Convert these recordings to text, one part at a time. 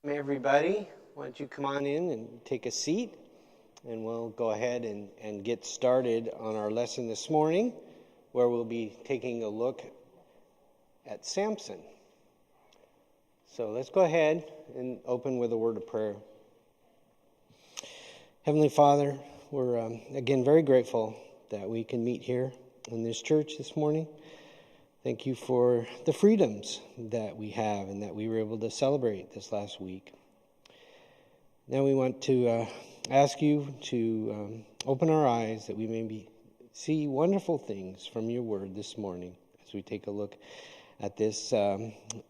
Everybody, why don't you come on in and take a seat, and we'll go ahead and get started on our lesson this morning, where we'll be taking a look at Samson. So let's go ahead and open with a word of prayer. Heavenly Father, we're again very grateful that we can meet here in this church this morning. Thank you for the freedoms that we have and that we were able to celebrate this last week. Now we want to ask you to open our eyes that we may see wonderful things from your word this morning as we take a look at this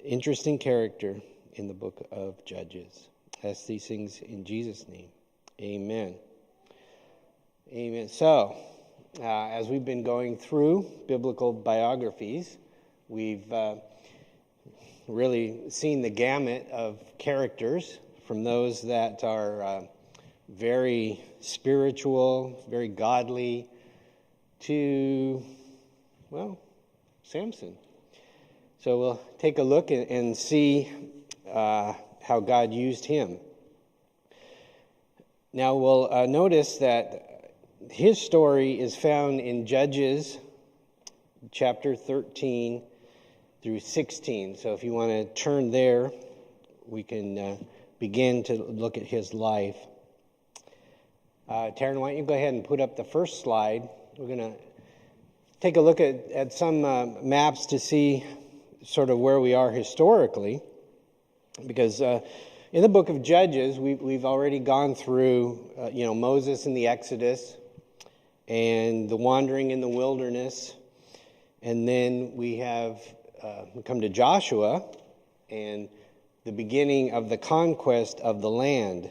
interesting character in the book of Judges. I ask these things in Jesus' name. Amen. Amen. So, as we've been going through biblical biographies, we've really seen the gamut of characters, from those that are very spiritual, very godly, to, well, Samson. So we'll take a look and see how God used him. Now we'll notice that his story is found in Judges chapter 13 through 16. So if you want to turn there, we can begin to look at his life. Taryn, why don't you go ahead and put up the first slide. We're going to take a look at some maps to see sort of where we are historically. Because in the book of Judges, we've already gone through, Moses and the Exodus and the wandering in the wilderness. And then we come to Joshua and the beginning of the conquest of the land.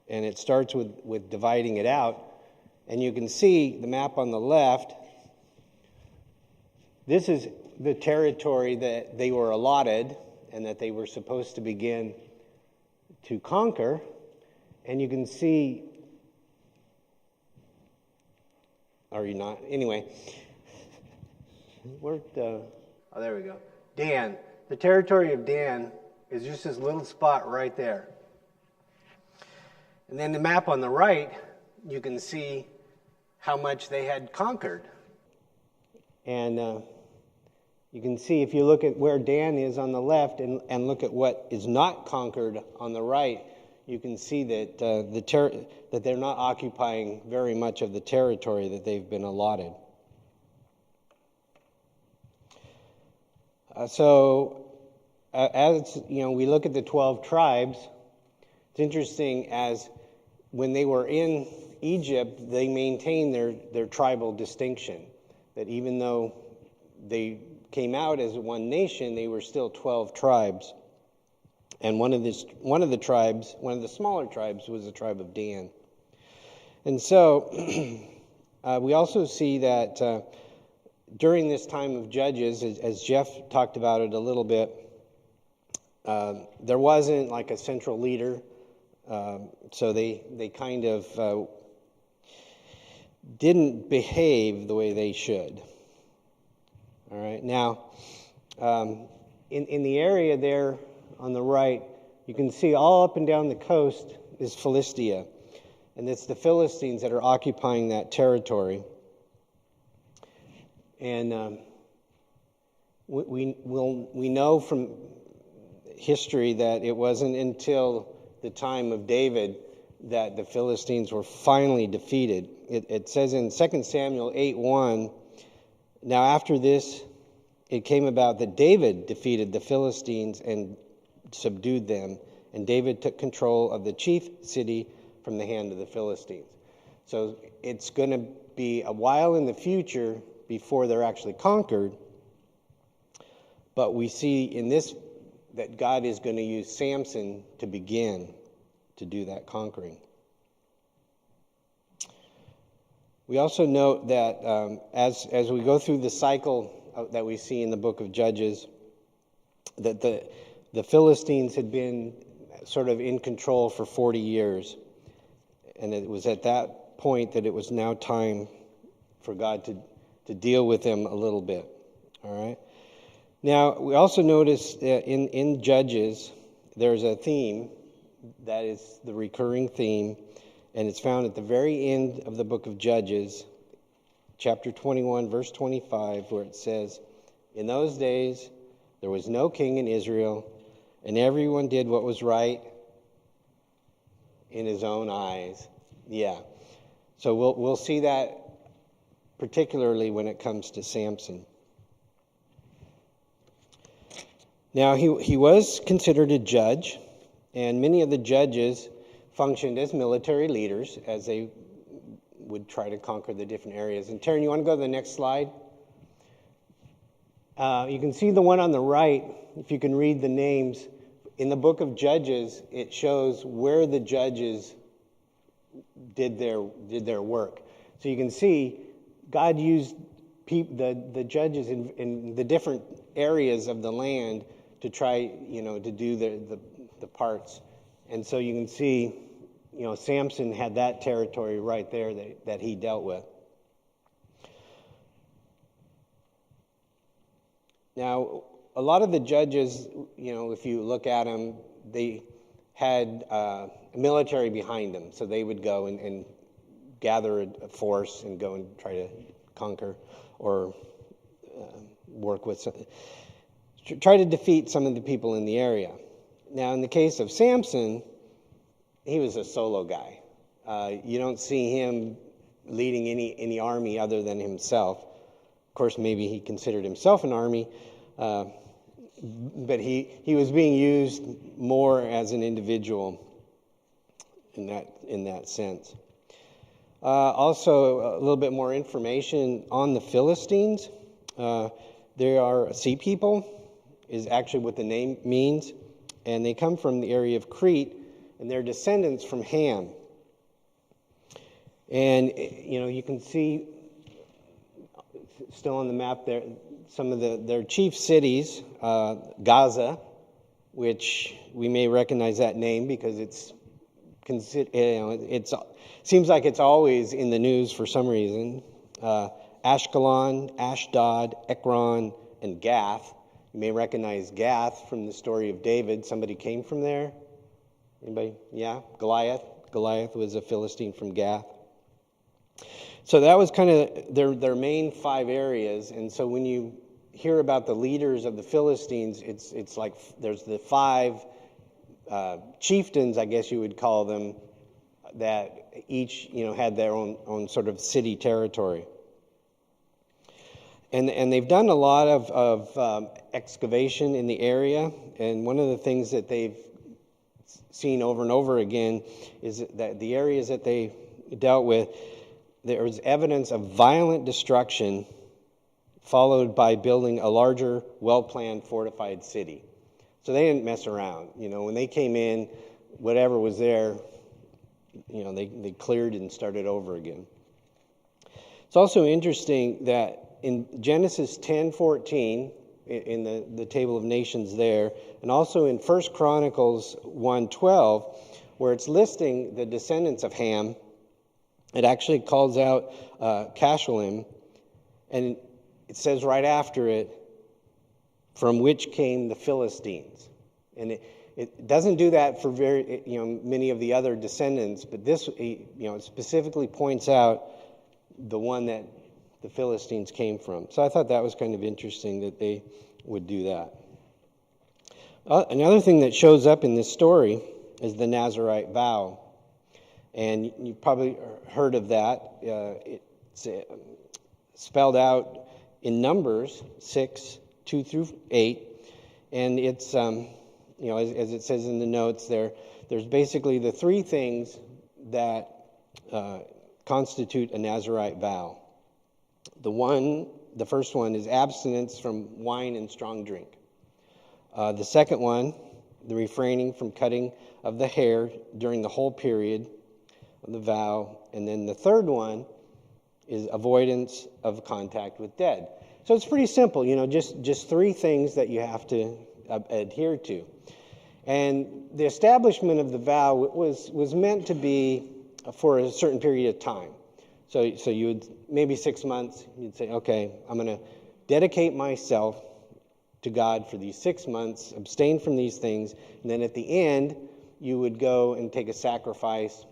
And it starts with dividing it out. And you can see the map on the left. This is the territory that they were allotted and that they were supposed to begin to conquer. And you can see, are you not? Anyway, there we go. Dan, the territory of Dan is just this little spot right there. And then the map on the right, you can see how much they had conquered. And you can see, if you look at where Dan is on the left and look at what is not conquered on the right, you can see that that they're not occupying very much of the territory that they've been allotted. As we look at the 12 tribes, it's interesting, as when they were in Egypt, they maintained their tribal distinction. That even though they came out as one nation, they were still 12 tribes. And one of the smaller tribes, was the tribe of Dan. And so we also see that during this time of Judges, as Jeff talked about it a little bit, there wasn't like a central leader, so they kind of didn't behave the way they should. All right, now in the area there on the right, you can see all up and down the coast is Philistia, and it's the Philistines that are occupying that territory. And we know from history that it wasn't until the time of David that the Philistines were finally defeated. It says in 2 Samuel 8:1, "Now after this, it came about that David defeated the Philistines and subdued them, and David took control of the chief city from the hand of the Philistines." So it's going to be a while in the future before they're actually conquered. But we see in this that God is going to use Samson to begin to do that conquering. We also note that as we go through the cycle that we see in the book of Judges, that the Philistines had been sort of in control for 40 years. And it was at that point that it was now time for God to deal with them a little bit. All right. Now, we also notice in Judges, there's a theme, That is the recurring theme, and it's found at the very end of the book of Judges, chapter 21, verse 25, where it says, "In those days there was no king in Israel, and everyone did what was right in his own eyes." Yeah. So we'll see that particularly when it comes to Samson. Now, he was considered a judge, and many of the judges functioned as military leaders as they would try to conquer the different areas. And Taryn, you want to go to the next slide? You can see the one on the right, if you can read the names. In the book of Judges, it shows where the judges did their work. So you can see God used the judges in the different areas of the land to try, to do the parts. And so you can see, Samson had that territory right there that he dealt with. Now, a lot of the judges, if you look at them, they had military behind them. So they would go and gather a force and go and try to conquer or work with try to defeat some of the people in the area. Now, in the case of Samson, he was a solo guy. You don't see him leading any army other than himself. Of course, maybe he considered himself an army, but he was being used more as an individual in that sense. Also, a little bit more information on the Philistines. They are a sea people, is actually what the name means, and they come from the area of Crete, and they're descendants from Ham. And you can see still on the map there some of their chief cities. Gaza, which we may recognize that name because it seems like it's always in the news for some reason. Ashkelon, Ashdod, Ekron, and Gath. You may recognize Gath from the story of David. Somebody came from there. Anybody? Yeah, Goliath. Goliath was a Philistine from Gath. So that was kind of their main 5 areas. And so when you hear about the leaders of the Philistines, it's like there's the 5 chieftains, I guess you would call them, that each had their own sort of city territory. And they've done a lot of excavation in the area, and one of the things that they've seen over and over again is that the areas that they dealt with, there was evidence of violent destruction followed by building a larger, well-planned, fortified city. So they didn't mess around. When they came in, whatever was there, they cleared and started over again. It's also interesting that in Genesis 10:14, in the table of nations there, and also in 1 Chronicles 1:12, where it's listing the descendants of Ham, it actually calls out Cashulim, and it says right after it, from which came the Philistines. And it doesn't do that for many of the other descendants, but this it specifically points out the one that the Philistines came from. So I thought that was kind of interesting that they would do that. Another thing that shows up in this story is the Nazirite vow. And you've probably heard of that. It's spelled out in Numbers 6:2-8. And it's, as it says in the notes there's basically the 3 things that constitute a Nazirite vow. The first one is abstinence from wine and strong drink. The second one, the refraining from cutting of the hair during the whole period of the vow. And then the third one is avoidance of contact with dead. So it's pretty simple, just 3 things that you have to adhere to. And the establishment of the vow was meant to be for a certain period of time. So you would, maybe 6 months, you'd say, okay, I'm going to dedicate myself to God for these 6 months, abstain from these things, and then at the end, you would go and take a sacrifice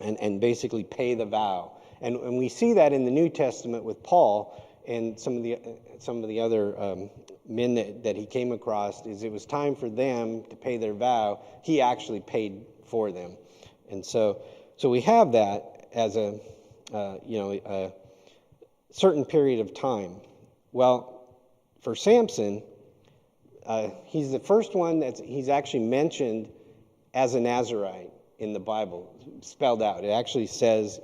and basically pay the vow. And we see that in the New Testament with Paul and some of the other men that he came across. Is it was time for them to pay their vow. He actually paid for them, and so we have that as a certain period of time. Well, for Samson, he's the first one he's actually mentioned as a Nazirite in the Bible, spelled out. It actually says,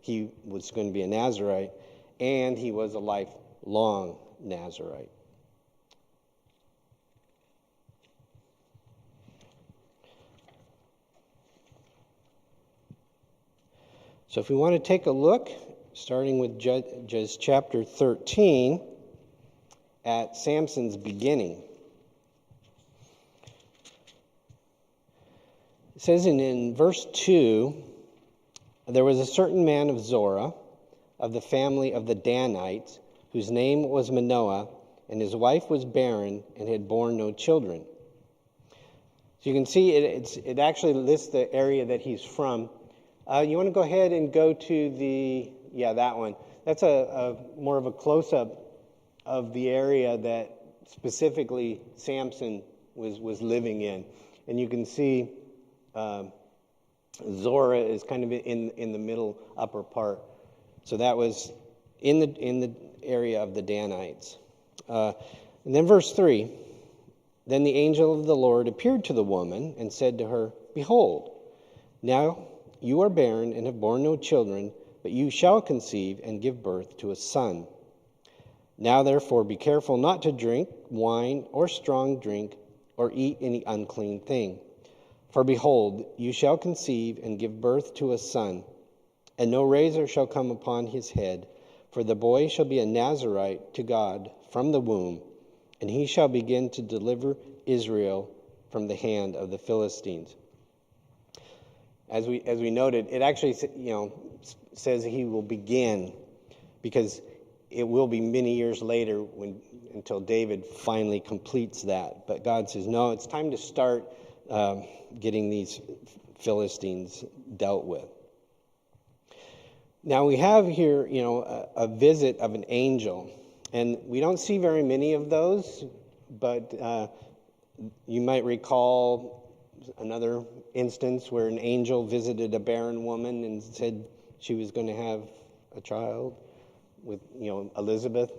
he was going to be a Nazirite, and he was a lifelong Nazirite. So if we want to take a look, starting with Judges chapter 13, at Samson's beginning. It says in verse 2, there was a certain man of Zorah, of the family of the Danites, whose name was Manoah, and his wife was barren and had borne no children. So you can see it actually lists the area that he's from. You want to go ahead and go to that one. That's a more of a close-up of the area that specifically Samson was living in. And you can see Zorah is kind of in the middle upper part. So that was in the area of the Danites. And then verse 3, then the angel of the Lord appeared to the woman and said to her, "Behold, now you are barren and have borne no children, but you shall conceive and give birth to a son. Now therefore be careful not to drink wine or strong drink or eat any unclean thing. For behold, you shall conceive and give birth to a son, and no razor shall come upon his head, for the boy shall be a Nazirite to God from the womb, and he shall begin to deliver Israel from the hand of the Philistines." As we noted, it actually says he will begin, because it will be many years later until David finally completes that. But God says, no, it's time to start getting these Philistines dealt with. Now we have here, a visit of an angel, and we don't see very many of those, but you might recall another instance where an angel visited a barren woman and said she was going to have a child with, Elizabeth.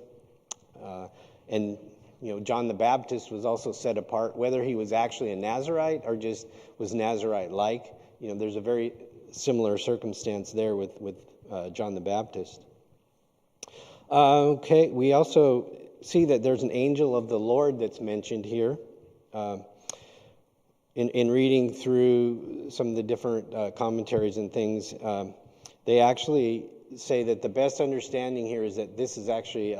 And John the Baptist was also set apart, whether he was actually a Nazirite or just was Nazirite-like. There's a very similar circumstance there with John the Baptist. Okay, we also see that there's an angel of the Lord that's mentioned here. In reading through some of the different commentaries and things, they actually say that the best understanding here is that this is actually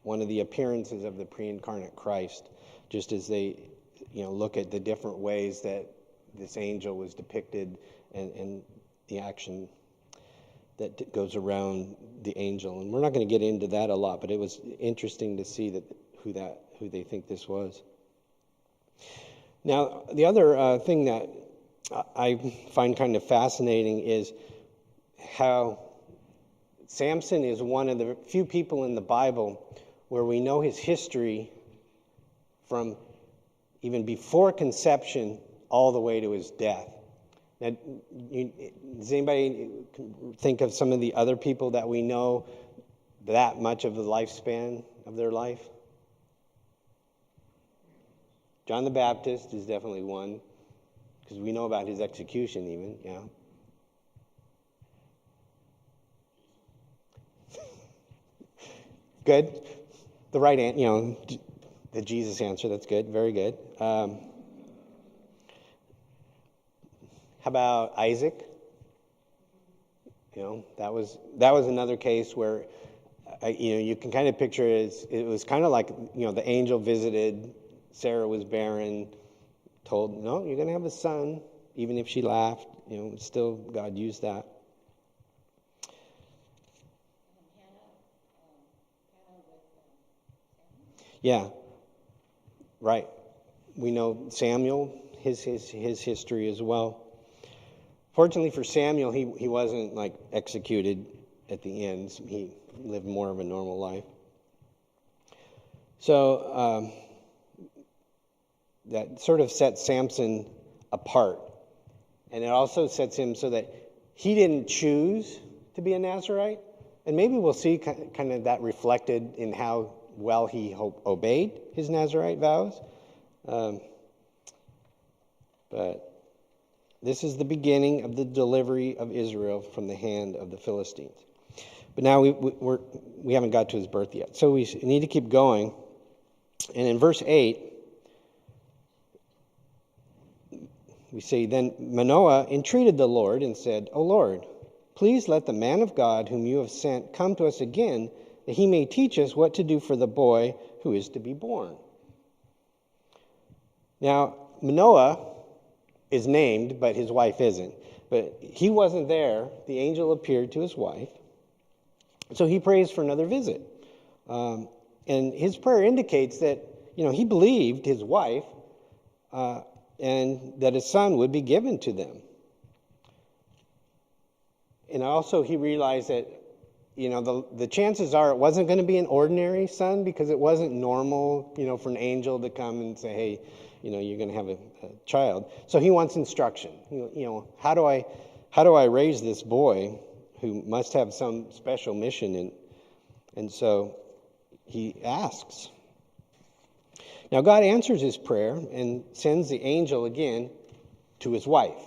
one of the appearances of the pre-incarnate Christ, just as they look at the different ways that this angel was depicted and the action that goes around the angel. And we're not going to get into that a lot, but it was interesting to see who they think this was. Now, the other thing that I find kind of fascinating is how Samson is one of the few people in the Bible where we know his history from even before conception all the way to his death. Now, does anybody think of some of the other people that we know that much of the lifespan of their life? John the Baptist is definitely one, because we know about his execution even, yeah. Good. The right answer, the Jesus answer, that's good, very good. How about Isaac? That was another case where, you can kind of picture it was kind of like, the angel visited, Sarah was barren, told, no, you're going to have a son, even if she laughed, still God used that. Yeah, right. We know Samuel, his history as well. Fortunately for Samuel, he wasn't like executed at the end. He lived more of a normal life. So that sort of sets Samson apart. And it also sets him so that he didn't choose to be a Nazirite. And maybe we'll see kind of that reflected in how well he obeyed his Nazirite vows. But this is the beginning of the delivery of Israel from the hand of the Philistines. But now we haven't got to his birth yet. So we need to keep going. And in verse 8, we see, then Manoah entreated the Lord and said, O Lord, please let the man of God whom you have sent come to us again, that he may teach us what to do for the boy who is to be born. Now, Manoah is named, but his wife isn't. But he wasn't there. The angel appeared to his wife. So he prays for another visit. And his prayer indicates that, he believed his wife and that a son would be given to them. And also he realized that, the chances are it wasn't going to be an ordinary son, because it wasn't normal, for an angel to come and say, hey, you're going to have a child. So he wants instruction. How do I raise this boy who must have some special mission? And so he asks. Now God answers his prayer and sends the angel again to his wife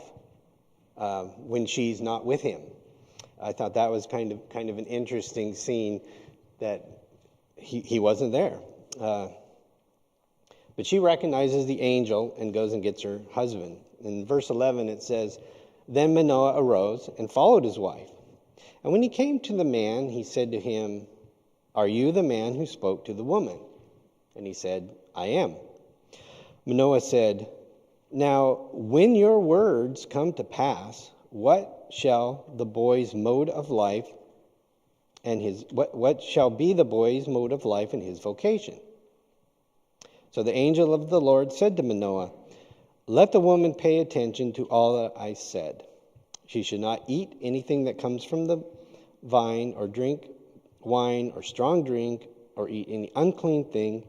when she's not with him. I thought that was kind of an interesting scene, that he wasn't there. But she recognizes the angel and goes and gets her husband. In verse 11 it says, Then Manoah arose and followed his wife. And when he came to the man, he said to him, Are you the man who spoke to the woman? And he said, I am. Manoah said, Now when your words come to pass, what shall the boy's mode of life and what shall be the boy's mode of life and his vocation? So the angel of the Lord said to Manoah, Let the woman pay attention to all that I said. She should not eat anything that comes from the vine, or drink wine or strong drink, or eat any unclean thing.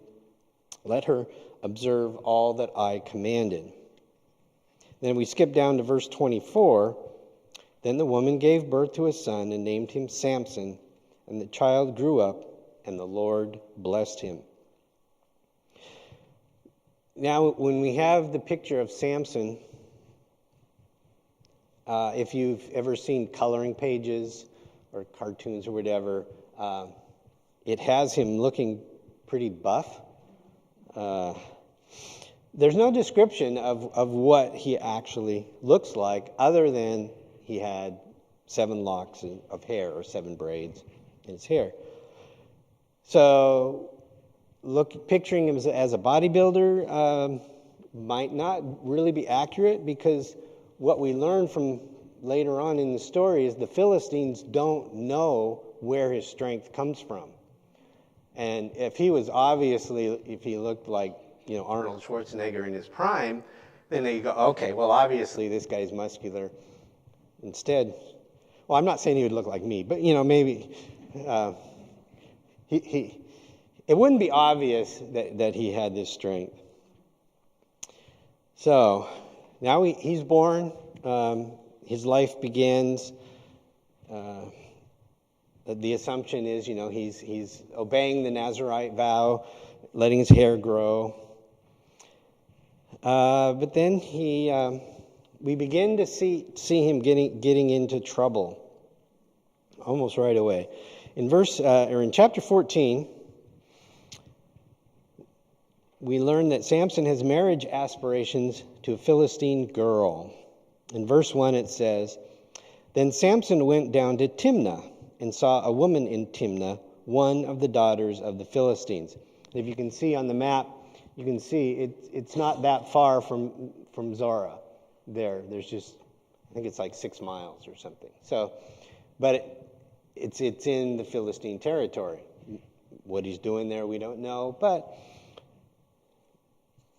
Let her observe all that I commanded. Then we skip down to verse 24. Then the woman gave birth to a son and named him Samson, and the child grew up, and the Lord blessed him. Now, when we have the picture of Samson, if you've ever seen coloring pages or cartoons or whatever, it has him looking pretty buff. There's no description of what he actually looks like, other than he had 7 locks of hair, or 7 braids in his hair. So picturing him as a bodybuilder might not really be accurate, because what we learn from later on in the story is the Philistines don't know where his strength comes from. And if he looked like, Arnold Schwarzenegger in his prime, then they go, okay, well, obviously this guy's muscular. Instead, well, I'm not saying he would look like me, but, maybe it wouldn't be obvious that he had this strength. So now he's born. His life begins. The assumption is, he's obeying the Nazirite vow, letting his hair grow. But then we begin to see him getting into trouble almost right away. In chapter 14, we learn that Samson has marriage aspirations to a Philistine girl. In verse 1 it says, Then Samson went down to Timnah and saw a woman in Timnah, one of the daughters of the Philistines. If you can see on the map, you can see it's not that far from Zorah there. There's just, I think it's like 6 miles or something. So, but it's in the Philistine territory. What he's doing there, we don't know, but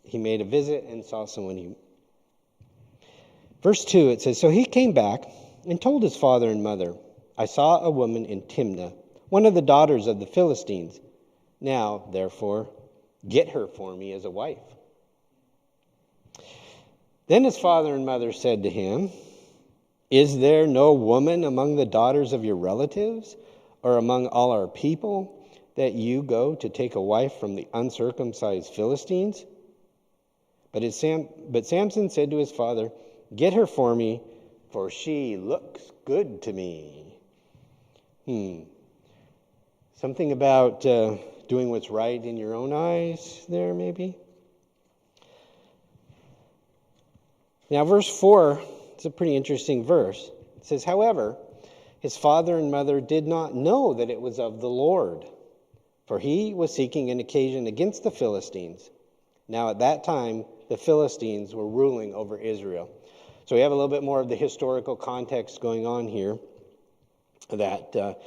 he made a visit and saw someone Verse 2, it says, "So he came back and told his father and mother, 'I saw a woman in Timnah, one of the daughters of the Philistines. Now, therefore, get her for me as a wife.' Then his father and mother said to him, 'Is there no woman among the daughters of your relatives or among all our people that you go to take a wife from the uncircumcised Philistines?' But Samson said to his father, 'Get her for me, for she looks good to me.'" Something about doing what's right in your own eyes there, maybe? Now, verse 4, it's a pretty interesting verse. It says, "However, his father and mother did not know that it was of the Lord, for he was seeking an occasion against the Philistines. Now, at that time, the Philistines were ruling over Israel." So we have a little bit more of the historical context going on here, that the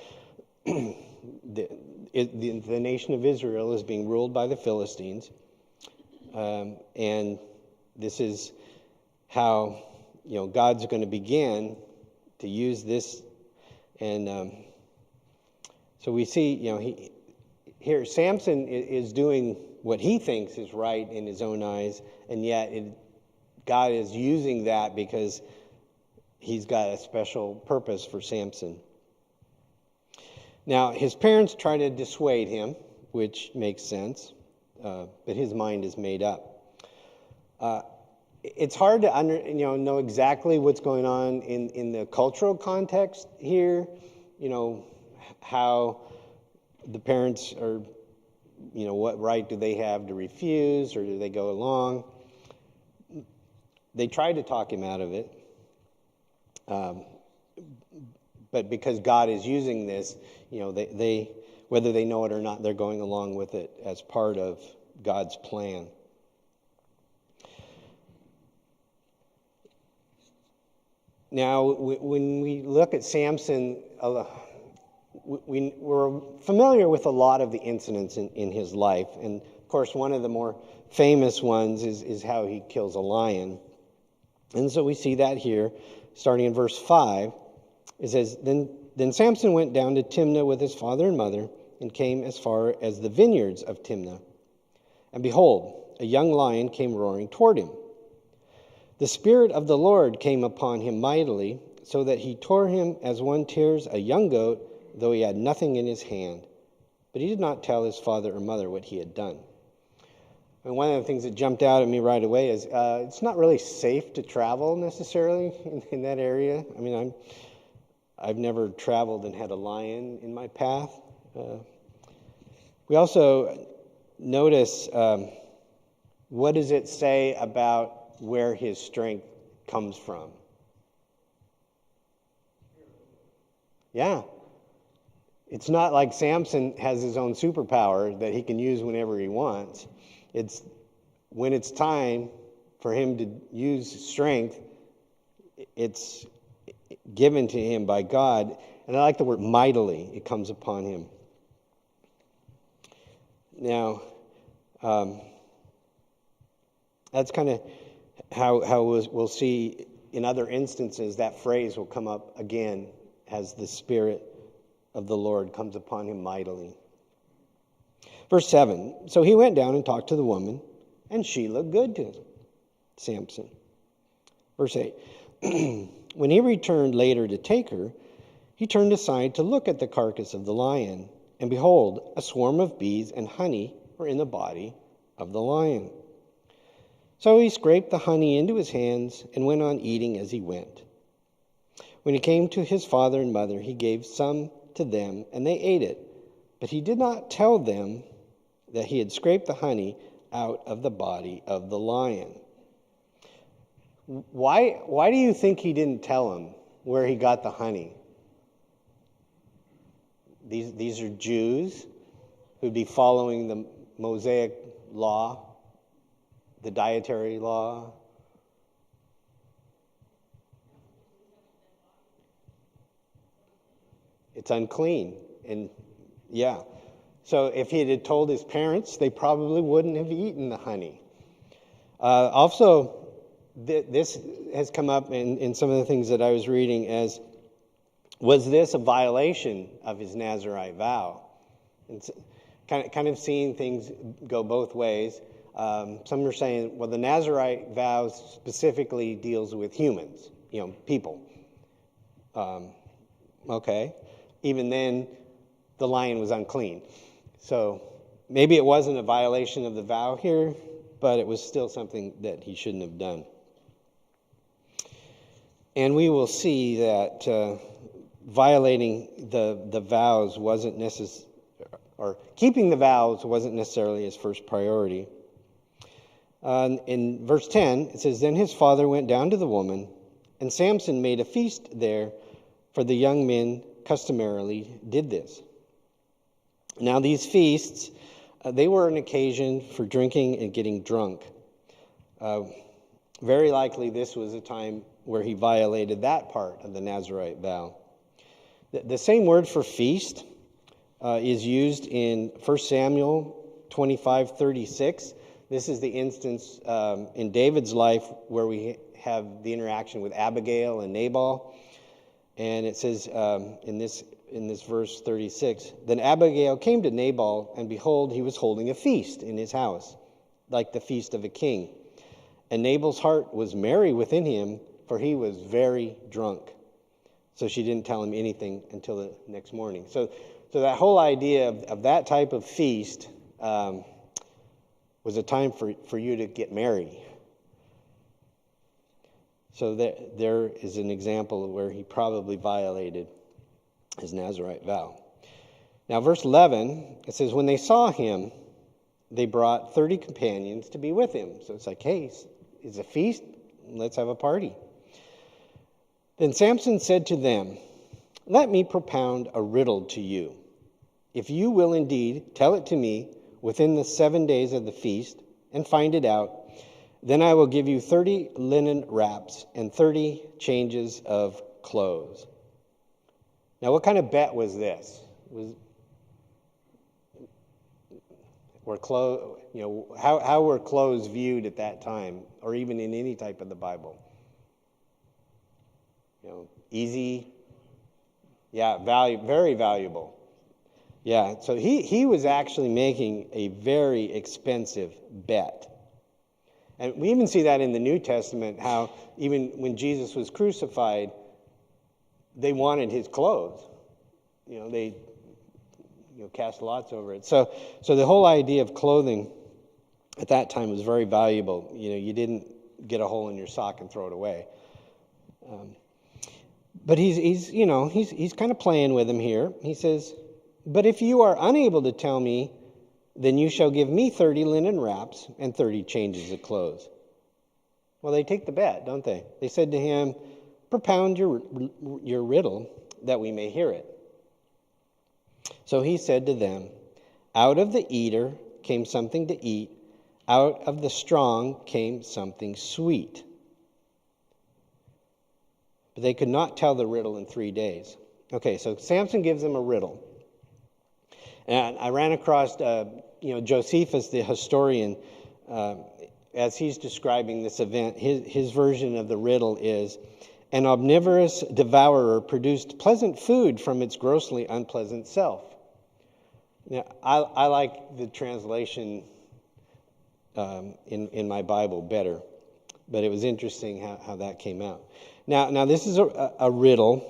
nation of Israel is being ruled by the Philistines. And this is how God's going to begin to use this. And so we see, here Samson is doing what he thinks is right in his own eyes, and yet God is using that because he's got a special purpose for Samson. Now, his parents try to dissuade him, which makes sense, but his mind is made up. It's hard to know exactly what's going on in the cultural context here, how the parents are, what right do they have to refuse, or do they go along? They tried to talk him out of it, but because God is using this, they whether they know it or not, they're going along with it as part of God's plan. Now, when we look at Samson, we're familiar with a lot of the incidents in his life. And, of course, one of the more famous ones is how he kills a lion. And so we see that here, starting in verse 5. It says, Then Samson went down to Timnah with his father and mother, and came as far as the vineyards of Timnah. And behold, a young lion came roaring toward him. The Spirit of the Lord came upon him mightily, so that he tore him as one tears a young goat, though he had nothing in his hand. But he did not tell his father or mother what he had done. And one of the things that jumped out at me right away is it's not really safe to travel necessarily in that area. I mean, I've never traveled and had a lion in my path. We also notice, what does it say about where his strength comes from? Yeah. It's not like Samson has his own superpower that he can use whenever he wants. It's when it's time for him to use strength, it's given to him by God. And I like the word mightily. It comes upon him. Now, that's kind of how we'll see in other instances that phrase will come up again as the Spirit of the Lord comes upon him mightily. Verse 7, so he went down and talked to the woman, and she looked good to Samson. Verse 8, when he returned later to take her, he turned aside to look at the carcass of the lion, and behold, a swarm of bees and honey were in the body of the lion. So he scraped the honey into his hands and went on eating as he went. When he came to his father and mother, he gave some to them, and they ate it. But he did not tell them that he had scraped the honey out of the body of the lion. Why do you think he didn't tell him where he got the honey? These are Jews who'd be following the Mosaic law, the dietary law. It's unclean. And yeah. So if he had told his parents, they probably wouldn't have eaten the honey. Also, this has come up in some of the things that I was reading as, was this a violation of his Nazirite vow? And kind of seeing things go both ways. Some are saying, well, the Nazirite vow specifically deals with humans, people. Okay. Even then, the lion was unclean. So maybe it wasn't a violation of the vow here, but it was still something that he shouldn't have done. And we will see that violating the vows wasn't necessary, or keeping the vows wasn't necessarily his first priority. In verse 10, it says, "Then his father went down to the woman, and Samson made a feast there, for the young men customarily did this." Now these feasts, they were an occasion for drinking and getting drunk. Very likely this was a time where he violated that part of the Nazirite vow. The same word for feast is used in 1 Samuel 25:36. This is the instance in David's life where we have the interaction with Abigail and Nabal. And it says in this verse 36, "Then Abigail came to Nabal, and behold, he was holding a feast in his house, like the feast of a king. And Nabal's heart was merry within him, for he was very drunk." So she didn't tell him anything until the next morning. So that whole idea of that type of feast was a time for you to get merry. So there is an example of where he probably violated his Nazirite vow. Now, verse 11, it says, "When they saw him, they brought 30 companions to be with him." So it's like, hey, it's a feast, let's have a party. "Then Samson said to them, 'Let me propound a riddle to you. If you will indeed tell it to me within the 7 days of the feast and find it out, then I will give you 30 linen wraps and 30 changes of clothes.'" Now, what kind of bet was this? How were clothes viewed at that time, or even in any type of the Bible? Easy. Yeah, very valuable. Yeah, so he was actually making a very expensive bet. And we even see that in the New Testament, how even when Jesus was crucified, they wanted his clothes. They cast lots over it. So the whole idea of clothing at that time was very valuable. You didn't get a hole in your sock and throw it away. But he's kind of playing with him here. He says, "But if you are unable to tell me, then you shall give me 30 linen wraps and 30 changes of clothes." Well, they take the bet, don't they? They said to him, "Propound your riddle that we may hear it." So he said to them, "Out of the eater came something to eat. Out of the strong came something sweet." But they could not tell the riddle in 3 days. Okay, so Samson gives them a riddle. And I ran across, Josephus, the historian, as he's describing this event. His version of the riddle is, "An omnivorous devourer produced pleasant food from its grossly unpleasant self." Now, I like the translation in my Bible better, but it was interesting how that came out. Now this is a riddle,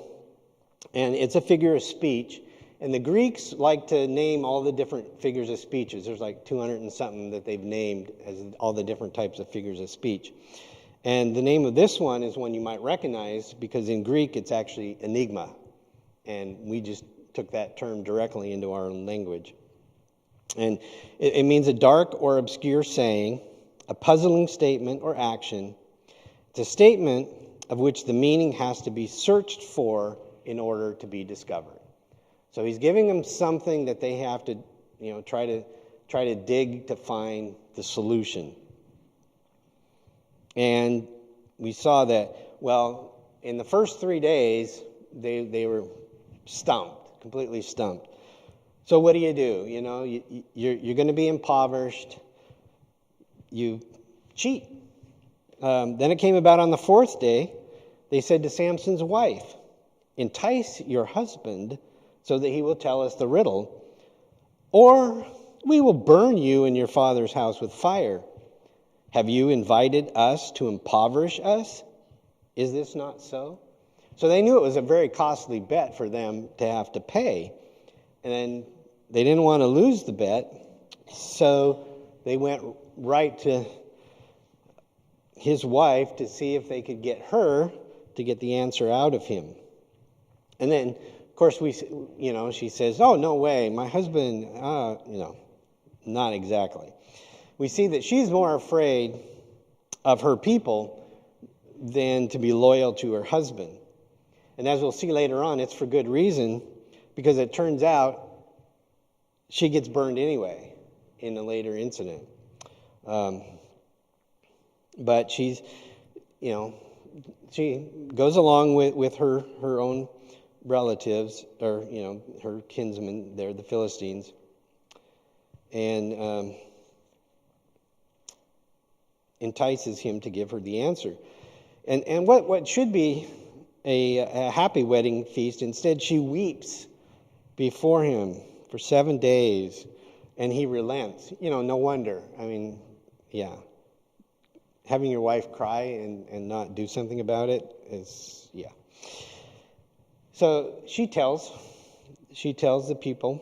and it's a figure of speech. And the Greeks like to name all the different figures of speeches. There's like 200 and something that they've named as all the different types of figures of speech. And the name of this one is one you might recognize, because in Greek it's actually enigma. And we just took that term directly into our own language. And it means a dark or obscure saying, a puzzling statement or action. It's a statement of which the meaning has to be searched for in order to be discovered. So he's giving them something that they have to, try to dig to find the solution. And we saw that, in the first 3 days, they were stumped, completely stumped. So what do? You're going to be impoverished. You cheat. Then it came about on the fourth day, they said to Samson's wife, "Entice your husband so that he will tell us the riddle, or we will burn you and your father's house with fire. Have you invited us to impoverish us? Is this not so?" So they knew it was a very costly bet for them to have to pay. And then they didn't want to lose the bet, so they went right to his wife to see if they could get her to get the answer out of him. And then, of course, she says, "Oh, no way, my husband," not exactly. We see that she's more afraid of her people than to be loyal to her husband. And as we'll see later on, it's for good reason, because it turns out she gets burned anyway in a later incident. But she goes along with her own relatives, or her kinsmen there, the Philistines, and entices him to give her the answer. And what should be a happy wedding feast, instead she weeps before him for 7 days, and he relents. No wonder. I mean, yeah. Having your wife cry and not do something about it is, yeah. So she tells the people,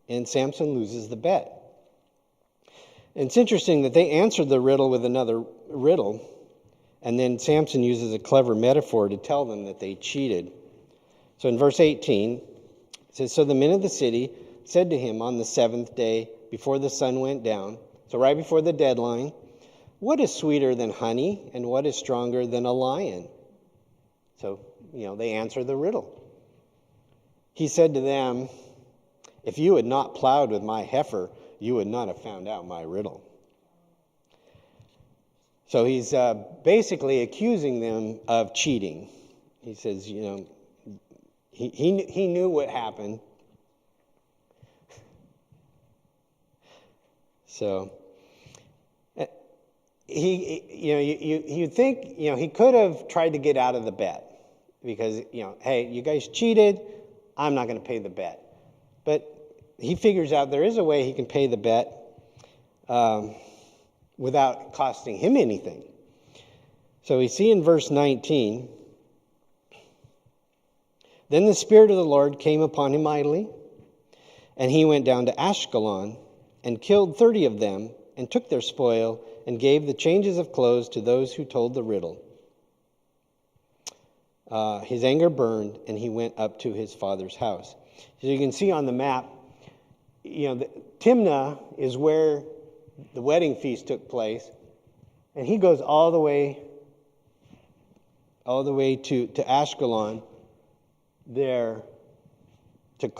and Samson loses the bet. And it's interesting that they answered the riddle with another riddle, and then Samson uses a clever metaphor to tell them that they cheated. So in verse 18, it says, "So the men of the city said to him on the seventh day before the sun went down," so right before the deadline, "What is sweeter than honey, and what is stronger than a lion?" So, they answer the riddle. He said to them, "If you had not plowed with my heifer, you would not have found out my riddle." So he's basically accusing them of cheating. He says, he knew what happened. So you'd think, he could have tried to get out of the bet because, hey, you guys cheated, I'm not going to pay the bet. But he figures out there is a way he can pay the bet without costing him anything. So we see in verse 19, "Then the Spirit of the Lord came upon him mightily, and he went down to Ashkelon and killed 30 of them and took their spoil and gave the changes of clothes to those who told the riddle. His anger burned, and he went up to his father's house." So you can see on the map, Timnah is where the wedding feast took place, and he goes all the way to Ashkelon there to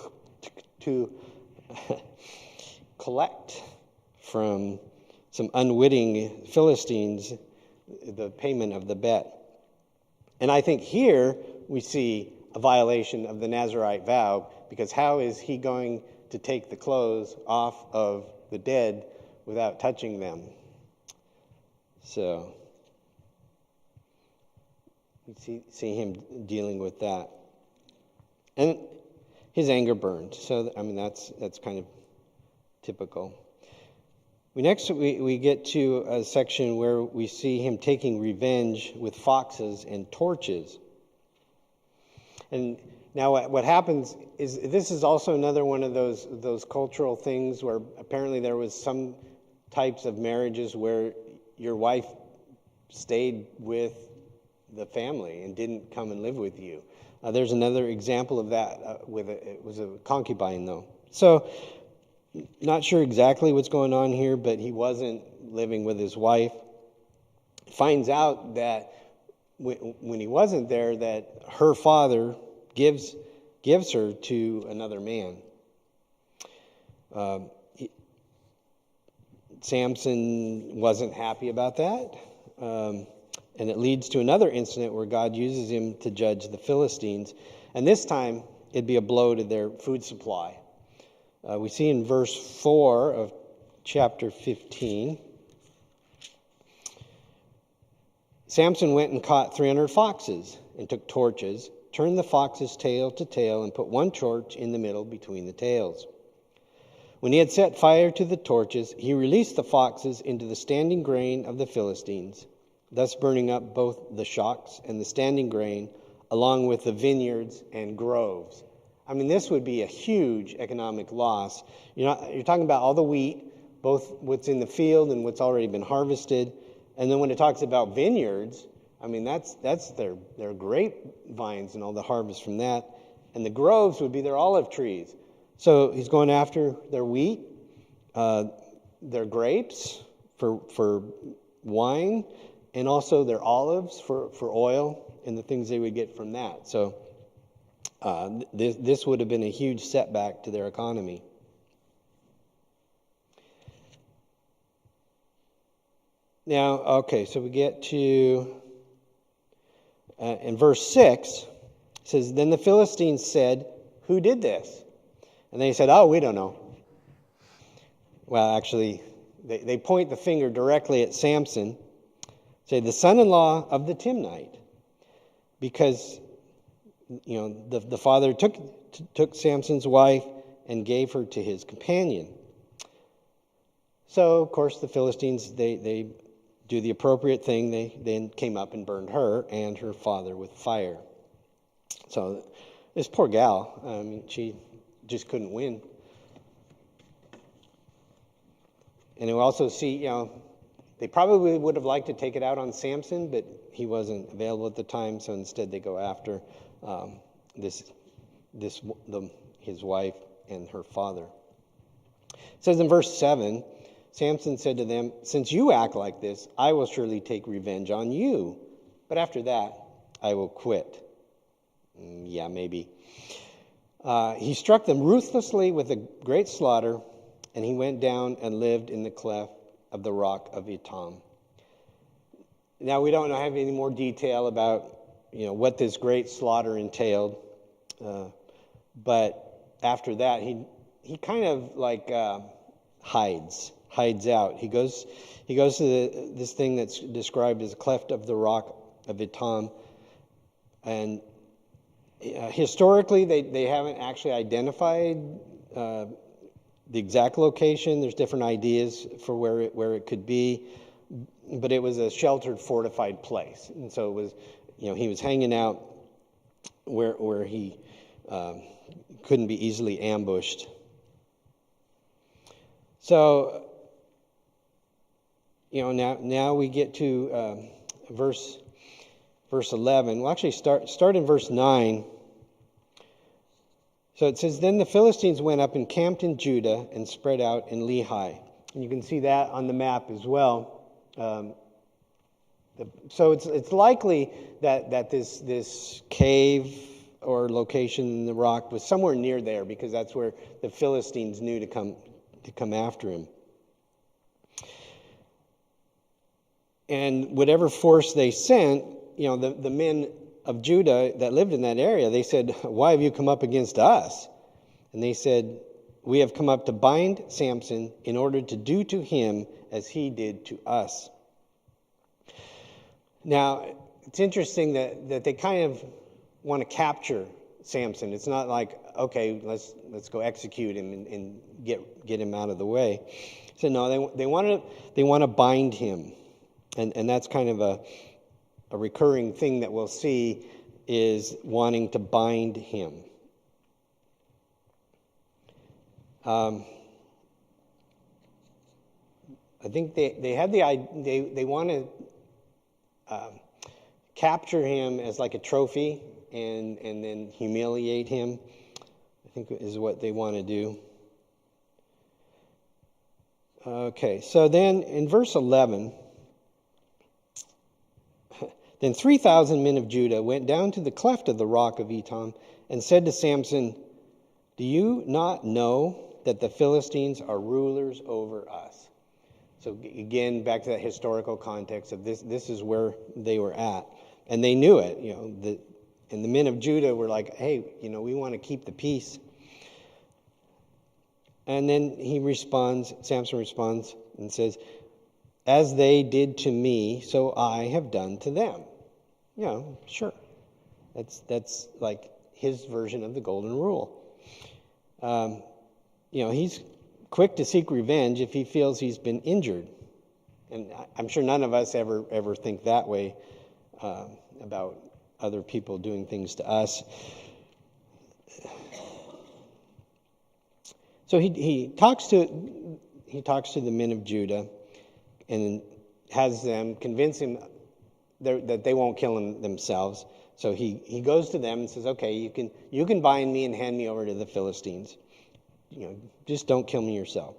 collect from some unwitting Philistines the payment of the bet. And I think here we see a violation of the Nazirite vow, because how is he going to take the clothes off of the dead without touching them? So we see him dealing with that. And his anger burned. So, that's kind of typical. Next, we get to a section where we see him taking revenge with foxes and torches. And now what happens is, this is also another one of those cultural things where apparently there was some types of marriages where your wife stayed with the family and didn't come and live with you. There's another example of that it was a concubine, though. So, not sure exactly what's going on here, but he wasn't living with his wife. Finds out that when he wasn't there, that her father gives her to another man. Samson wasn't happy about that. And it leads to another incident where God uses him to judge the Philistines. And this time, it'd be a blow to their food supply. We see in verse 4 of chapter 15. Samson went and caught 300 foxes and took torches, turned the foxes tail to tail, and put one torch in the middle between the tails. When he had set fire to the torches, he released the foxes into the standing grain of the Philistines, thus burning up both the shocks and the standing grain, along with the vineyards and groves. I mean, this would be a huge economic loss. You're talking about all the wheat, both what's in the field and what's already been harvested. And then when it talks about vineyards, I mean, that's their grapevines and all the harvest from that. And the groves would be their olive trees. So he's going after their wheat, their grapes for wine, and also their olives for oil and the things they would get from that. So this would have been a huge setback to their economy. Now, okay, so we get to, in verse 6, it says, Then the Philistines said, Who did this? And they said, Oh, we don't know. Well, actually, they point the finger directly at Samson, say, the son-in-law of the Timnite, because, the father took Samson's wife and gave her to his companion. So, of course, the Philistines, they do the appropriate thing. They then came up and burned her and her father with fire. So this poor gal, I mean, she just couldn't win. And we also see, they probably would have liked to take it out on Samson, but he wasn't available at the time, so instead they go after his wife and her father. It says in verse 7, Samson said to them, Since you act like this, I will surely take revenge on you. But after that, I will quit. Yeah, maybe. He struck them ruthlessly with a great slaughter, and he went down and lived in the cleft of the rock of Etam. Now, we don't have any more detail about, what this great slaughter entailed. But after that, he kind of like hides out. He goes to this thing that's described as a cleft of the rock of Etam. And historically, they haven't actually identified the exact location. There's different ideas for where it could be, but it was a sheltered, fortified place. And so it was, he was hanging out where he couldn't be easily ambushed. So, now we get to verse 11. We'll actually start in verse 9. So it says, Then the Philistines went up and camped in Judah and spread out in Lehi. And you can see that on the map as well. So it's likely that this cave or location in the rock was somewhere near there, because that's where the Philistines knew to come after him. And whatever force they sent, the men of Judah that lived in that area, they said, Why have you come up against us? And they said, We have come up to bind Samson in order to do to him as he did to us. Now, it's interesting that they kind of want to capture Samson. It's not like, okay, let's go execute him and get him out of the way. So no, they want to bind him. And that's kind of a recurring thing that we'll see, is wanting to bind him. I think they want to capture him as like a trophy and then humiliate him, I think is what they want to do. Okay, so then in verse 11, Then 3,000 men of Judah went down to the cleft of the rock of Etam and said to Samson, Do you not know that the Philistines are rulers over us? So again, back to that historical context of this is where they were at. And they knew it, and the men of Judah were like, hey, we want to keep the peace. And then Samson responds and says, As they did to me, so I have done to them. Sure. That's like his version of the golden rule. He's quick to seek revenge if he feels he's been injured. And I'm sure none of us ever think that way about other people doing things to us. So he talks to the men of Judah and has them convince him that they won't kill him themselves. So he goes to them and says, "Okay, you can bind me and hand me over to the Philistines. Just don't kill me yourself."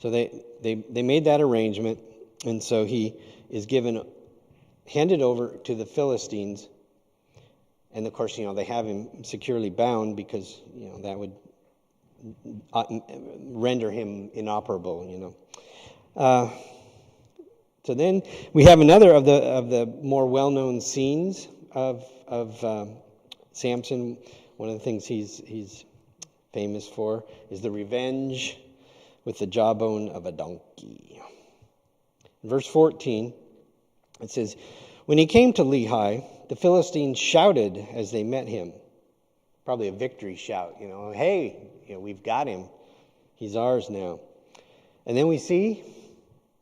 So they made that arrangement, and so he is handed over to the Philistines. And of course, they have him securely bound because that would render him inoperable. So then we have another of the more well-known scenes of Samson. One of the things he's famous for is the revenge with the jawbone of a donkey. In verse 14, it says, "When he came to Lehi, the Philistines shouted as they met him." Probably a victory shout, "Hey, we've got him. He's ours now." And then we see,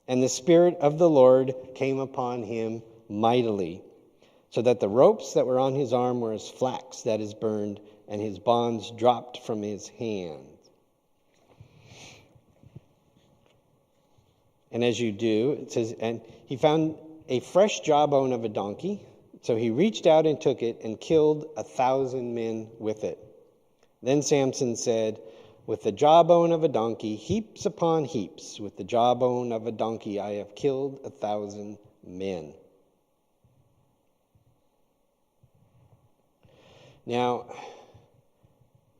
"And the Spirit of the Lord came upon him mightily, so that the ropes that were on his arm were as flax that is burned, and his bonds dropped from his hand." And as you do, it says, "And he found a fresh jawbone of a donkey, so he reached out and took it and killed 1,000 men with it. Then Samson said, 'With the jawbone of a donkey, heaps upon heaps, with the jawbone of a donkey, I have killed 1,000 men.'" Now,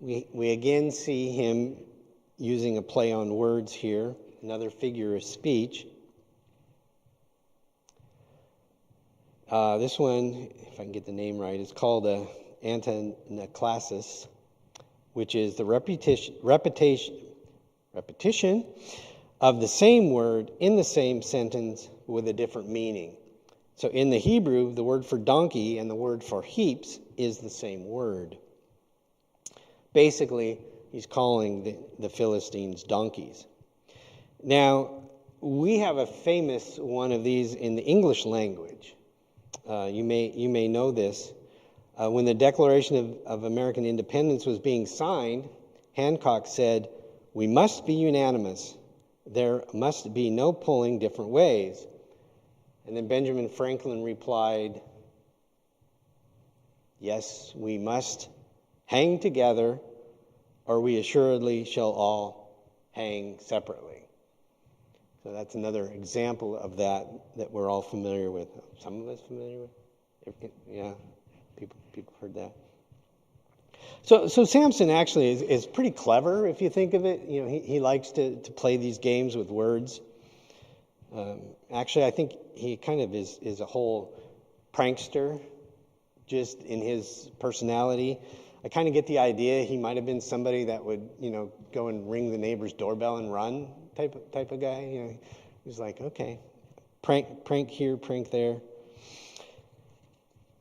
we again see him using a play on words here, another figure of speech. This one, if I can get the name right, is called antanaclasis, which is the repetition of the same word in the same sentence with a different meaning. So in the Hebrew, the word for donkey and the word for heaps is the same word. Basically, he's calling the Philistines donkeys. Now, we have a famous one of these in the English language. You may know this. When the Declaration of American Independence was being signed, Hancock said, "We must be unanimous. There must be no pulling different ways." And then Benjamin Franklin replied, "Yes, we must hang together, or we assuredly shall all hang separately." So that's another example of that we're all familiar with. Some of us familiar with? Yeah, people heard that. So Samson actually is pretty clever if you think of it. He likes to play these games with words. Actually, I think he kind of is a whole prankster, just in his personality. I kind of get the idea he might have been somebody that would, go and ring the neighbor's doorbell and run type of guy. He's like, okay, prank here, prank there.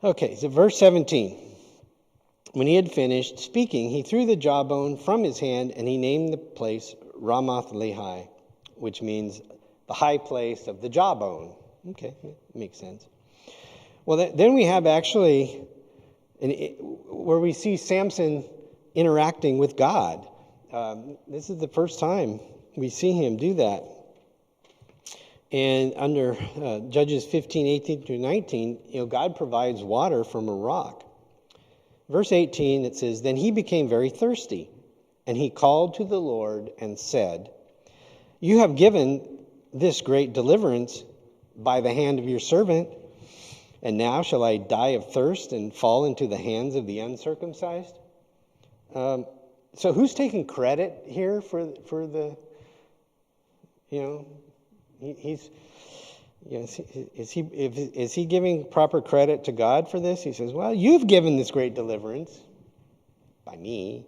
Okay, so verse 17. When he had finished speaking, he threw the jawbone from his hand, and he named the place Ramoth Lehi, which means the high place of the jawbone. Okay, makes sense. Well, then we have actually where we see Samson interacting with God. This is the first time we see him do that. And under Judges 15:18-19, God provides water from a rock. Verse 18, it says, "Then he became very thirsty, and he called to the Lord and said, 'You have given this great deliverance by the hand of your servant, and now shall I die of thirst and fall into the hands of the uncircumcised?'" So who's taking credit here for the, is he giving proper credit to God for this? He says, "Well, you've given this great deliverance by me."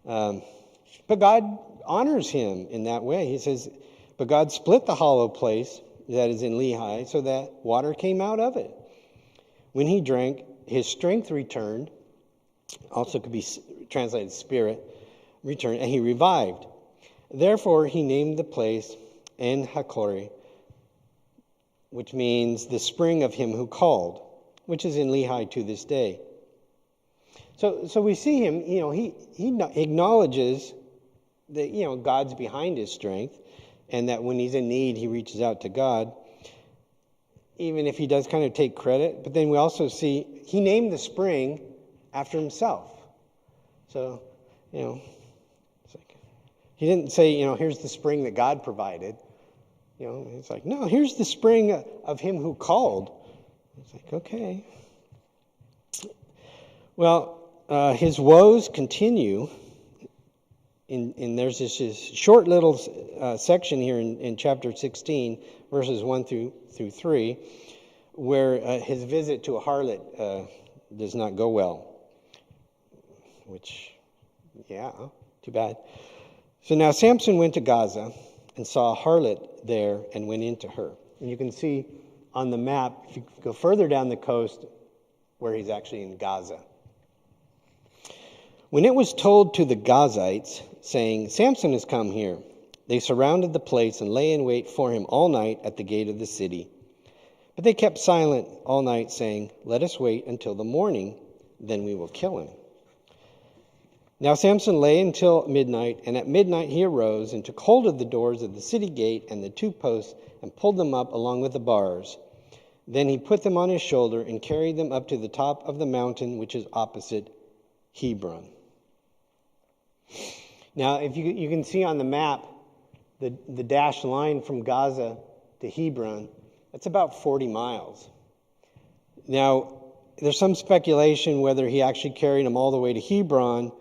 But God honors him in that way. He says, But God split the hollow place that is in Lehi so that water came out of it. When he drank, his strength returned, also could be translated spirit, returned, and he revived. Therefore he named the place En Hakori, which means the spring of him who called, which is in Lehi to this day. So we see him, he acknowledges that, God's behind his strength, and that when he's in need, he reaches out to God, even if he does kind of take credit. But then we also see he named the spring after himself. So, it's like, he didn't say, here's the spring that God provided. It's like, no, here's the spring of him who called. It's like, okay. Well, his woes continue. And there's this short little section here in chapter 16, verses 1 through 3, where his visit to a harlot does not go well. Which, too bad. So now Samson went to Gaza and saw a harlot there and went into her. And you can see on the map, if you go further down the coast, where he's actually in Gaza. When it was told to the Gazites, saying, Samson has come here, they surrounded the place and lay in wait for him all night at the gate of the city. But they kept silent all night, saying, let us wait until the morning, then we will kill him. Now Samson lay until midnight, and at midnight he arose and took hold of the doors of the city gate and the 2 posts and pulled them up along with the bars. Then he put them on his shoulder and carried them up to the top of the mountain which is opposite Hebron. Now, if you can see on the map, the dashed line from Gaza to Hebron, that's about 40 miles. Now, there's some speculation whether he actually carried them all the way to Hebron,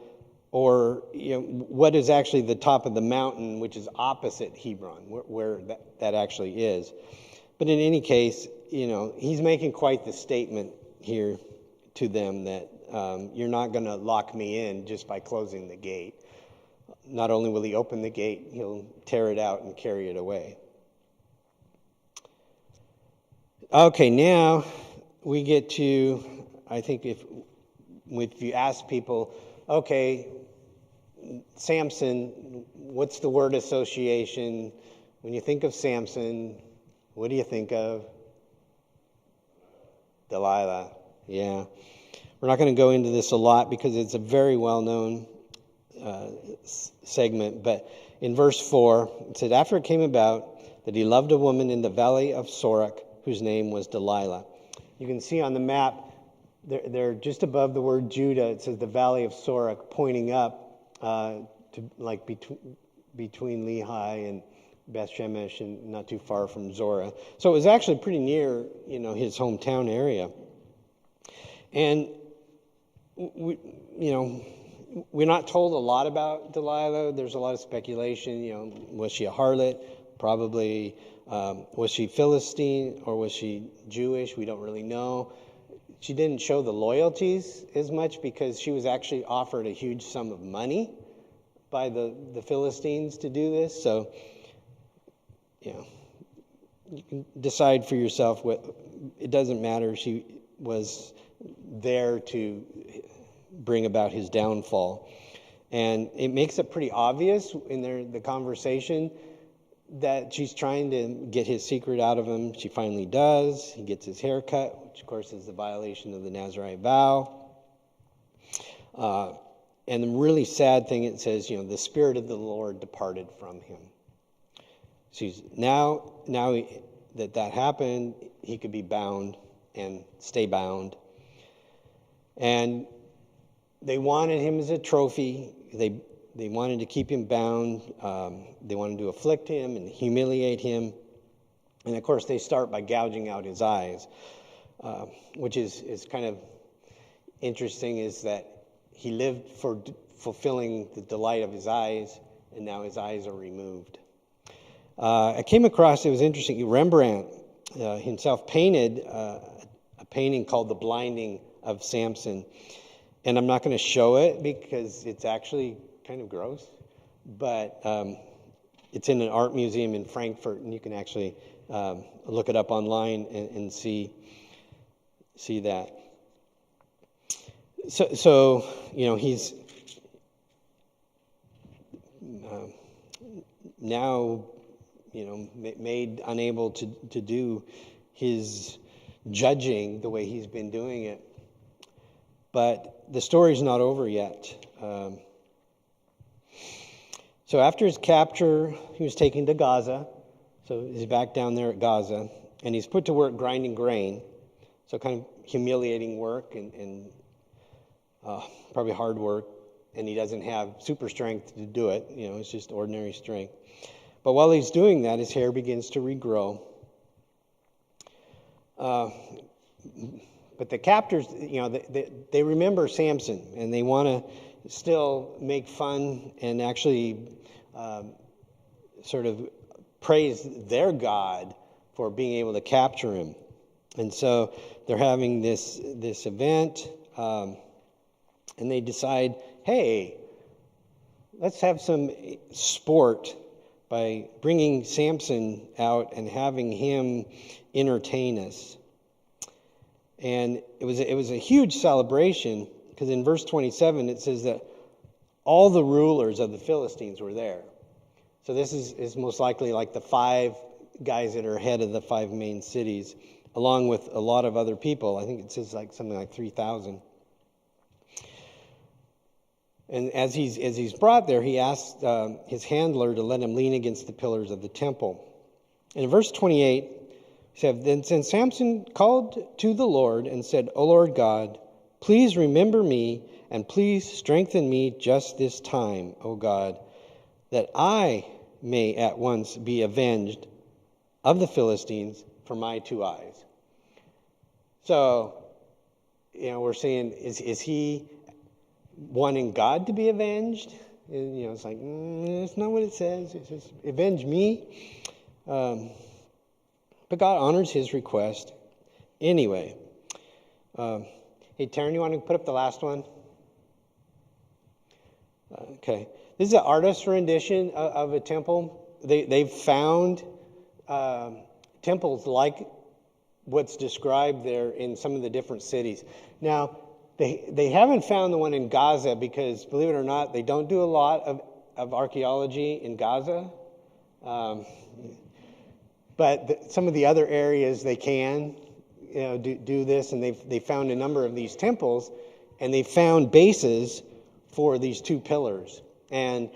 or what is actually the top of the mountain, which is opposite Hebron, where that actually is. But in any case, he's making quite the statement here to them that you're not going to lock me in just by closing the gate. Not only will he open the gate, he'll tear it out and carry it away. Okay, now we get to, I think if you ask people, okay, Samson, what's the word association? When you think of Samson, what do you think of? Delilah. Yeah. We're not going to go into this a lot because it's a very well-known segment, but in verse 4, it said, after it came about that he loved a woman in the valley of Sorek, whose name was Delilah. You can see on the map, they're just above the word Judah. It says the valley of Sorek, pointing up to like between Lehi and Beth Shemesh, and not too far from Zorah. So it was actually pretty near, his hometown area. And we're not told a lot about Delilah. There's a lot of speculation. Was she a harlot? Probably. Was she Philistine or was she Jewish? We don't really know. She didn't show the loyalties as much because she was actually offered a huge sum of money by the Philistines to do this. So, you can decide for yourself. It doesn't matter. She was there to bring about his downfall. And it makes it pretty obvious in the conversation that she's trying to get his secret out of him. She finally does. He gets his hair cut, which of course is the violation of the Nazirite vow. And the really sad thing, it says, the Spirit of the Lord departed from him. So now that happened, he could be bound and stay bound. And they wanted him as a trophy. They wanted to keep him bound. They wanted to afflict him and humiliate him. And of course, they start by gouging out his eyes, which is kind of interesting, is that he lived for fulfilling the delight of his eyes, and now his eyes are removed. I came across, it was interesting, Rembrandt himself painted a painting called The Blinding of Samson. And I'm not going to show it because it's actually kind of gross. But It's in an art museum in Frankfurt, and you can actually look it up online and see that. So he's now made unable to do his judging the way he's been doing it. But the story's not over yet. So after his capture, he was taken to Gaza. So he's back down there at Gaza, and he's put to work grinding grain. So kind of humiliating work and probably hard work. And he doesn't have super strength to do it. It's just ordinary strength. But while he's doing that, his hair begins to regrow. But the captors, they remember Samson, and they want to still make fun and actually sort of praise their God for being able to capture him. And so they're having this event, and they decide, hey, let's have some sport by bringing Samson out and having him entertain us. And it was a huge celebration, because in verse 27 it says that all the rulers of the Philistines were there. So this is most likely like the 5 guys that are head of the 5 main cities, along with a lot of other people. I think it says something like 3,000. And as he's brought there, he asked his handler to let him lean against the pillars of the temple. And in verse 28, he said, Then Samson called to the Lord and said, O Lord God, please remember me, and please strengthen me just this time, O God, that I may at once be avenged of the Philistines for my 2 eyes. So, we're saying, is he wanting God to be avenged? And, it's like, that's not what it says. It says, avenge me. But God honors his request anyway. Hey, Taryn, you want to put up the last one? Okay. This is an artist's rendition of a temple. They've found temples like what's described there in some of the different cities. Now, they haven't found the one in Gaza because, believe it or not, they don't do a lot of archaeology in Gaza. But some of the other areas they can do this, and they found a number of these temples, and they found bases for these 2 pillars. And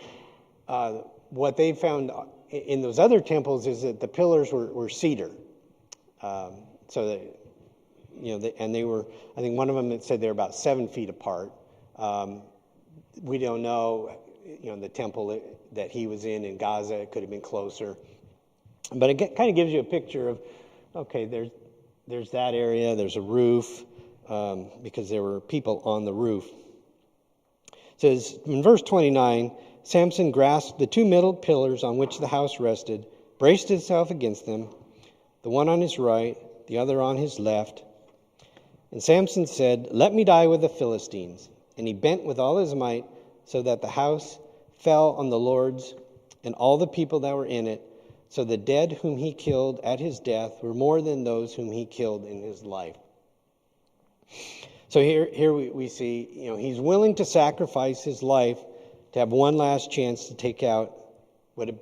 what they found in those other temples is that the pillars were cedar. So that, and they were, I think one of them said they were about 7 feet apart. We don't know, the temple that he was in Gaza, it could have been closer. But it kind of gives you a picture of, okay, there's that area, there's a roof, because there were people on the roof. It says in verse 29, Samson grasped the 2 middle pillars on which the house rested, braced himself against them, the one on his right, the other on his left. And Samson said, Let me die with the Philistines. And he bent with all his might, so that the house fell on the lords and all the people that were in it. So the dead whom he killed at his death were more than those whom he killed in his life. So here we see, he's willing to sacrifice his life to have one last chance to take out what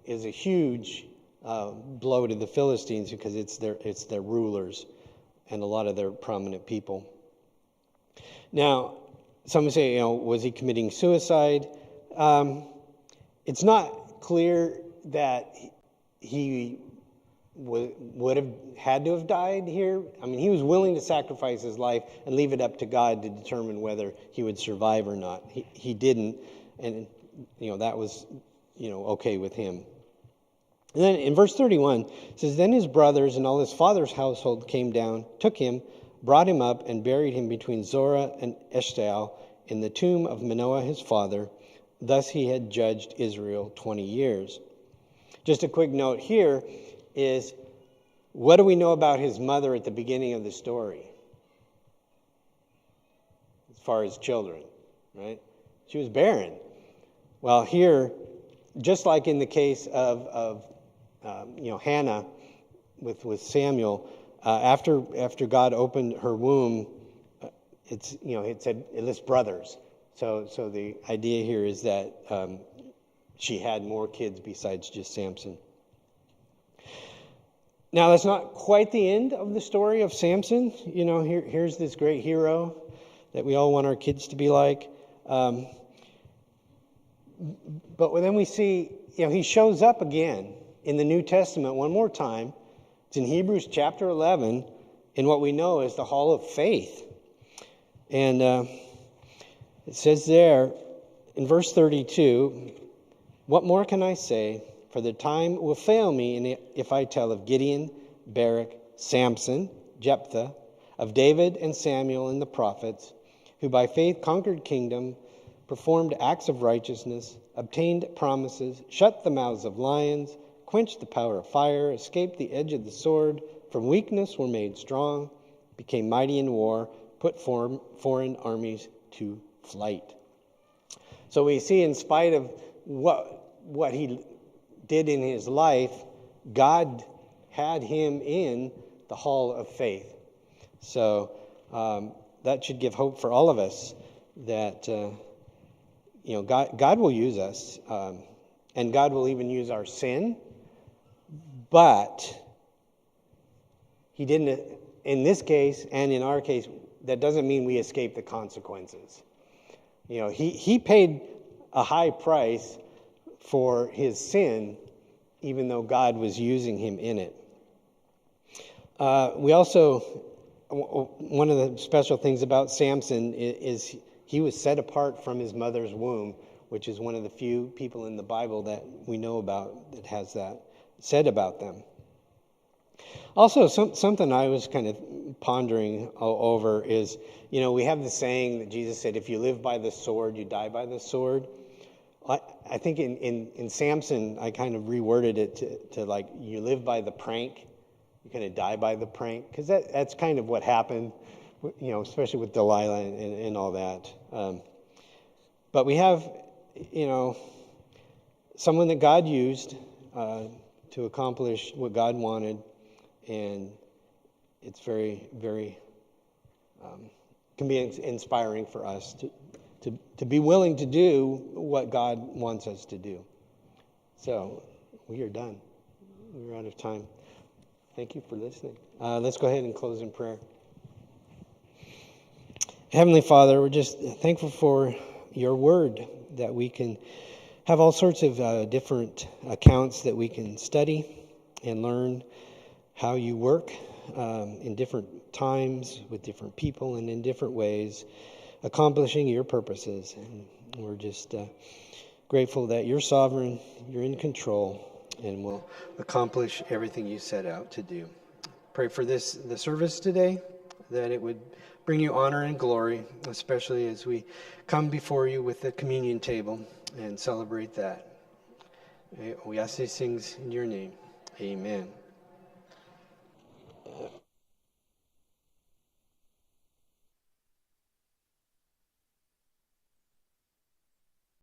is a huge blow to the Philistines, because it's their rulers and a lot of their prominent people. Now, some say, was he committing suicide? It's not clear that he would have had to have died here. I mean, he was willing to sacrifice his life and leave it up to God to determine whether he would survive or not. He didn't, and that was okay with him. And then in verse 31, it says, Then his brothers and all his father's household came down, took him, brought him up, and buried him between Zorah and Eshtaol in the tomb of Manoah his father. Thus he had judged Israel 20 years. Just a quick note here is, what do we know about his mother at the beginning of the story? As far as children, right? She was barren. Well, here just like in the case of Hannah with Samuel, after God opened her womb, it said it lists brothers. So the idea here is that she had more kids besides just Samson. Now, that's not quite the end of the story of Samson. Here's this great hero that we all want our kids to be like. But then we see, he shows up again in the New Testament one more time. It's in Hebrews chapter 11 in what we know as the Hall of Faith. And it says there in verse 32, "What more can I say? For the time will fail me if I tell of Gideon, Barak, Samson, Jephthah, of David and Samuel and the prophets, who by faith conquered kingdom, performed acts of righteousness, obtained promises, shut the mouths of lions, quenched the power of fire, escaped the edge of the sword, from weakness were made strong, became mighty in war, put foreign armies to flight." So we see, in spite of what he did in his life, God had him in the Hall of Faith. So that should give hope for all of us that God will use us, and God will even use our sin. But he didn't, in this case and in our case, that doesn't mean we escape the consequences. He paid a high price for his sin, even though God was using him in it. We also, one of the special things about Samson is he was set apart from his mother's womb, which is one of the few people in the Bible that we know about that has that said about them. Also, something I was kind of pondering over is, we have the saying that Jesus said, if you live by the sword, you die by the sword. I think in Samson, I kind of reworded it to like, you live by the prank, you kind of die by the prank, because that's kind of what happened, especially with Delilah and all that. But we have, someone that God used to accomplish what God wanted, and it's very, very, can be inspiring for us to be willing to do what God wants us to do. So we are done. We're out of time. Thank you for listening. Let's go ahead and close in prayer. Heavenly Father, we're just thankful for your word, that we can have all sorts of different accounts that we can study and learn how you work in different times with different people and in different ways, accomplishing your purposes. And we're just grateful that you're sovereign, you're in control, and will accomplish everything you set out to do. Pray for the service today, that it would bring you honor and glory, especially as we come before you with the communion table and celebrate that. We ask these things in your name. Amen.